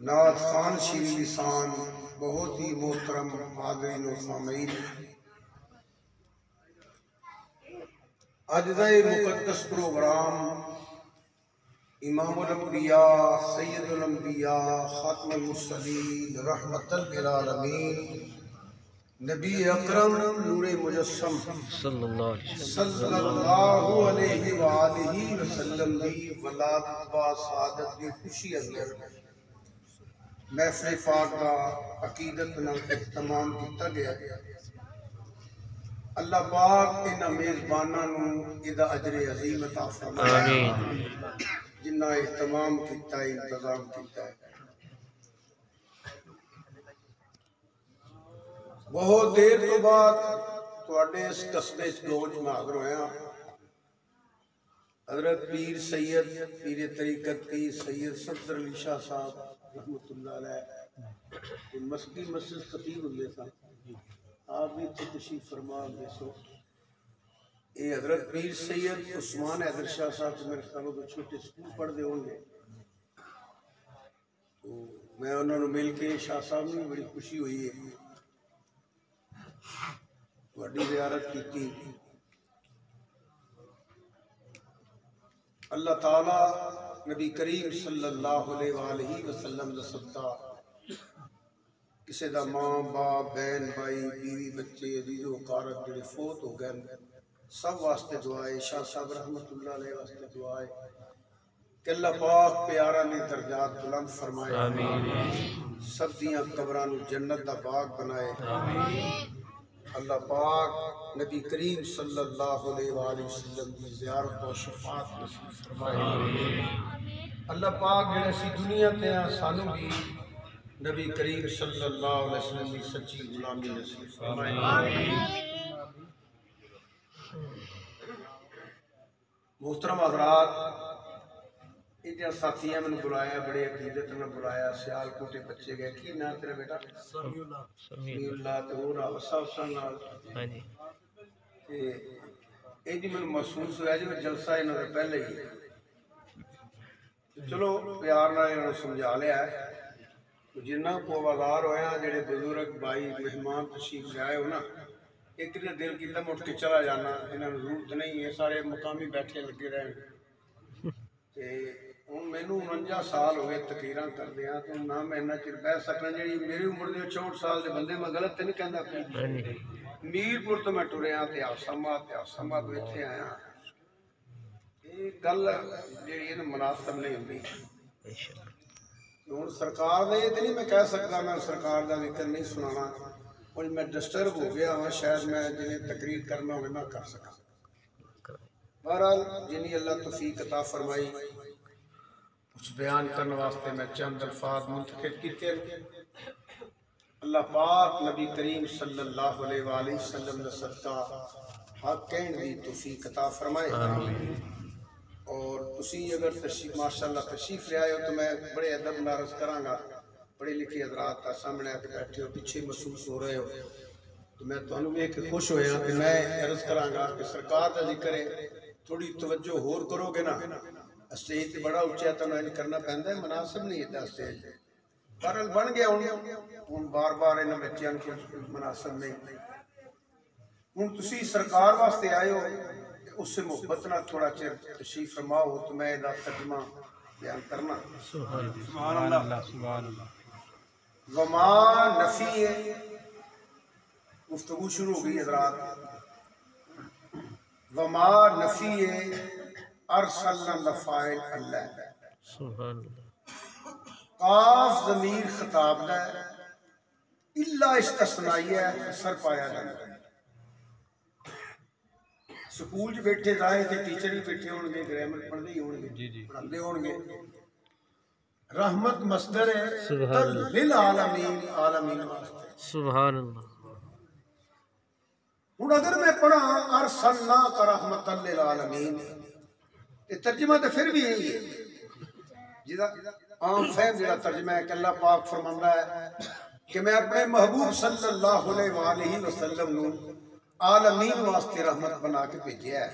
نعت خان شیریں لسان، بہت ہی محترم حاضرین و سامعین، اج دا یہ مقدس پروگرام امام الانبیاء، سید الانبیاء، خاتم المرسلین، رحمت للعالمین، نبی اکرم نور مجسم صلی اللہ علیہ وآلہ وسلم دی ولادت و سعادت دی خوشی اندر محفل پاک کا عقیدت نال اہتمام کیتا گیا۔ اللہ پاک انہاں میزباناں نوں ادا اجر عظیم عطا فرمائے، جنہاں اہتمام کیتا ہے، انتظام کیتا ہے۔ بہت دیر تو بعد تواڈے اس قصبے چلوچ میں حاضر ہویا۔ حضرت پیر سید پیر طریقت کی سید صفدر علی شاہ صاحب رحمت اللہ علیہ مسجد خطیب ہوئے تھا، آپ بھی تشریف فرما گئے سو۔ یہ حضرت پیر سید عثمان حیدر شاہ صاحب سے میرے خیال میں چھوٹے سکول پڑھ دے ہوں گے، تو میں انہوں نے مل کے شاہ صاحب نے بڑی خوشی ہوئی ہے، بڑی زیارت کی تھی۔ اللہ تعالیٰ نبی کریم صلی اللہ علیہ وآلہ وسلم دا صدقہ کسی دا ماں باپ بہن بھائی بیوی بچے عزیز و اقارب جڑے فوت ہو گئے سب واسطے دعائے، شاہ صاحب رحمت اللہ علیہ واسطے دعائے کہ اللہ پاک پیارا نے درجات بلند فرمائے، سب دیاں قبراں نوں جنت دا باغ بنائے، اللہ پاک نبی کریم صلی اللہ علیہ وآلہ وسلم کی زیارت و شفاعت نصیب فرمائے۔ اللہ پاک جڑے سی دنیا تے ہیں سانوں بھی نبی کریم صلی اللہ علیہ وسلم کی سچی غلامی نصیب فرمائے۔ محترم حضرات، یہ ساتھیاں میں نے بلایا، بڑے عقیدت نے بلایا، سیال کوٹے بچے گئے، کی نام تیرا بیٹا؟ سمیع اللہ، تو وہ رہا وسا وسا نال۔ یہ جی میں محسوس ہوا جی میں جلسہ انہوں نے پہلے ہی چلو پیار نہ انہوں نے سمجھا لیا ہے، جنہ کو آوازار ہویا جڑے بزرگ بھائی مہمان تشریف لے آئے ہو نا، ایک نے دل کی لم اٹھ کے چلا جانا، انہوں نے ضرورت نہیں ہے، سارے مقامی بیٹھے لگے رہے ہوں میں نو 49 سال ہوئے تقریراں کر دیا، تو نہ میں نہ چر بہ سکنا، جڑی میری عمر دے 64 سال دے بندے میں غلط نہیں کہندا پیا۔ میرپور تو میں ٹریا تے آسما تو اتنے آیا، یہ گل جڑی ہے مناسب نہیں ہوندی۔ ہوں سرکار نے یہ تو نہیں میں کہہ سکتا، میں سرکار کا ذکر نہیں سنانا، اور میں ڈسٹرب ہو گیا ہوں، شاید میں جنہیں تقریر کرنا ہوگا نہ کر سکا۔ بہرحال جنہیں اللہ توفیق عطا فرمائی اس بیان کرنے واسطے میں چند الفاظ منتخب کیتے۔ اللہ پاک نبی کریم صلی اللہ علیہ وآلہ وسلم نے صدقہ حق کہن دی توفیق عطا فرمائے۔ اور تسی اگر تشریف ماشاءاللہ تشریف لے آئے ہو تو میں بڑے ادب نال عرض کراں گا، پڑھے لکھے حضرات سامنے آ کے بیٹھے ہو، پیچھے محسوس ہو رہے ہو، تو میں تانوں ویکھ کے خوش ہویا کہ میں عرض کراں گا کہ سرکار دا ذکر ہے، تھوڑی توجہ ہور کرو گے نا، اسٹیج تے بڑا اونچا تو میں کرنا پیندا ہے، مناسب نہیں ہے اسٹیج۔ بہرحال بن گیا ہوں بار بار انہاں بچیاں کو مناسب نہیں۔ ہوں تسی سرکار واسطے آئے ہو، اس سے محبت نہ تھوڑا چر تشریف فرماؤ تو میں دا ترجمہ بیان کرنا۔ سبحان اللہ سبحان اللہ۔ وما نفی ہے، گفتگو شروع ہو گئی حضرات۔ وما نفی ہے ارسلنا لفائل اللہ، سبحان اللہ۔ قاف ضمیر خطاب ہے، اللہ استثنائی ہے، اثر پایا جاتا ہے۔ سکول جو بیٹھے ظاہر تھے ٹیچر ہی بیٹھے ہوں گے، گرامر پڑھنے ہی ہوں گے، پڑھنے ہوں گے۔ رحمت مصدر ہے للعالمین، عالمین واسطے، سبحان اللہ۔ ہوں اگر میں پڑھا ارسلناک رحمت للعالمین، یہ ترجمہ تو پھر بھی یہی ہے جہاں عام فہم جہاں ترجمہ ہے کہ اللہ پاک فرماندا ہے کہ میں اپنے محبوب صلی اللہ علیہ وآلہ وسلم نوں عالمین واسطے رحمت بنا کے بھیجیا ہے۔